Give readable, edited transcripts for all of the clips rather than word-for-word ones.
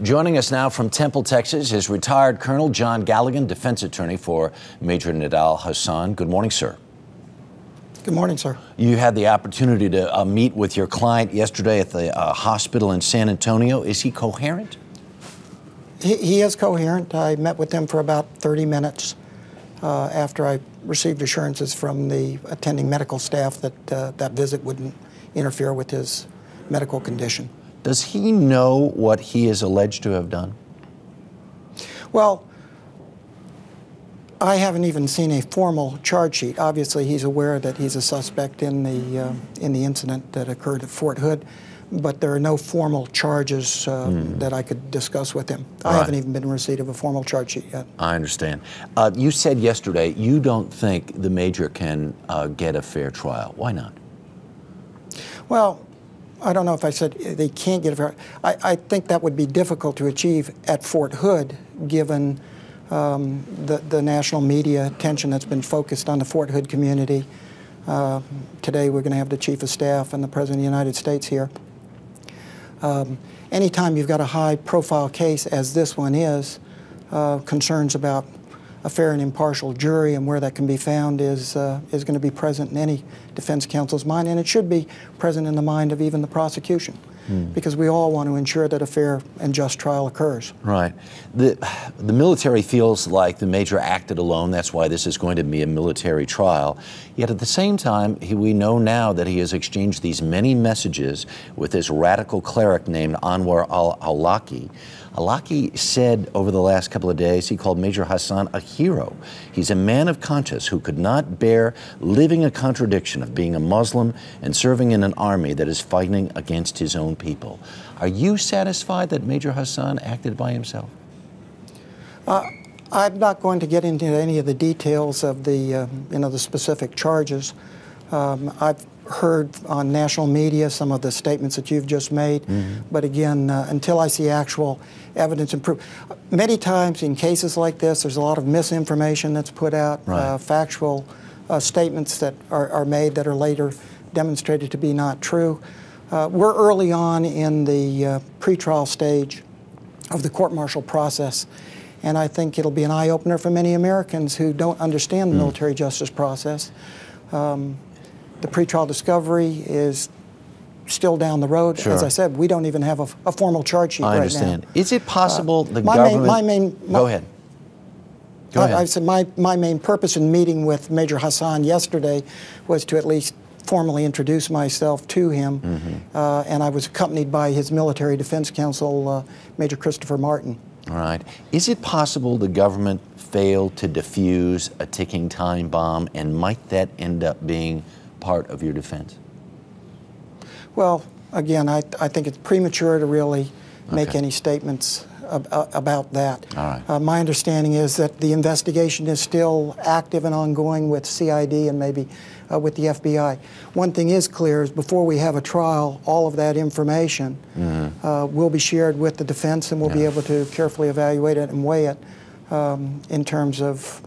Joining us now from Temple, Texas, is retired Colonel John Galligan, defense attorney for Major Nidal Hasan. Good morning, sir. Good morning, sir. You had the opportunity to meet with your client yesterday at the hospital in San Antonio. Is he coherent? He is coherent. I met with him for about 30 minutes after I received assurances from the attending medical staff that that visit wouldn't interfere with his medical condition. Does he know what he is alleged to have done? Well, I haven't even seen a formal charge sheet. Obviously, he's aware that he's a suspect in the incident that occurred at Fort Hood, but there are no formal charges that I could discuss with him. I haven't even been in receipt of a formal charge sheet yet. I understand. You said yesterday you don't think the Major can get a fair trial. Why not? Well, I don't know if I said they can't get a fair. I think that would be difficult to achieve at Fort Hood, given the national media attention that's been focused on the Fort Hood community. Today we're going to have the Chief of Staff and the President of the United States here. Anytime you've got a high-profile case, as this one is, concerns about a fair and impartial jury and where that can be found is going to be present in any defense counsel's mind, and it should be present in the mind of even the prosecution, because we all want to ensure that a fair and just trial occurs. Right. The military feels like the Major acted alone. That's why this is going to be a military trial. Yet at the same time, we know now that he has exchanged these many messages with this radical cleric named Anwar al-Awlaki. Awlaki said over the last couple of days he called Major Hasan a hero. He's a man of conscience who could not bear living a contradiction of being a Muslim and serving in an army that is fighting against his own people. Are you satisfied that Major Hasan acted by himself? I'm not going to get into any of the details of the the specific charges. I've heard on national media some of the statements that you've just made, but again, until I see actual evidence and proof. Many times in cases like this, there's a lot of misinformation that's put out, factual statements that are made that are later demonstrated to be not true. We're early on in the pretrial stage of the court-martial process, and I think it'll be an eye-opener for many Americans who don't understand the military justice process. The pretrial discovery is still down the road. As I said, we don't even have a formal charge sheet right now. I understand. Is it possible the government... Go ahead. Go ahead. I said my main purpose in meeting with Major Hasan yesterday was to at least formally introduce myself to him, and I was accompanied by his military defense counsel, Major Christopher Martin. All right. Is it possible the government failed to defuse a ticking time bomb, and might that end up being part of your defense? Well, again, I think it's premature to really make any statements about that. All right. My understanding is that the investigation is still active and ongoing with CID and maybe with the FBI. One thing is clear is before we have a trial, all of that information will be shared with the defense, and we'll be able to carefully evaluate it and weigh it in terms of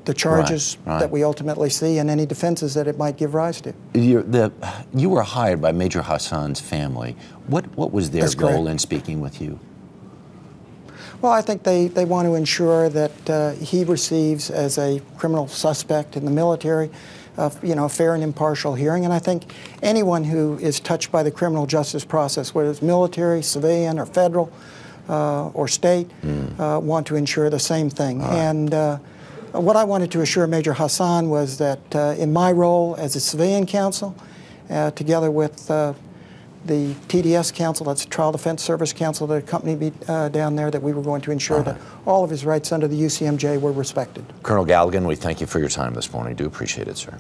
the charges that we ultimately see and any defenses that it might give rise to. You were hired by Major Hasan's family. What was their goal in speaking with you? Well, I think they want to ensure that he receives, as a criminal suspect in the military, a fair and impartial hearing. And I think anyone who is touched by the criminal justice process, whether it's military, civilian, or federal, or state, want to ensure the same thing. And what I wanted to assure Major Hasan was that in my role as a civilian counsel, together with the TDS counsel, that's Trial Defense Service counsel that accompanied me down there, that we were going to ensure that all of his rights under the UCMJ were respected. Colonel Galligan, we thank you for your time this morning. Do appreciate it, sir.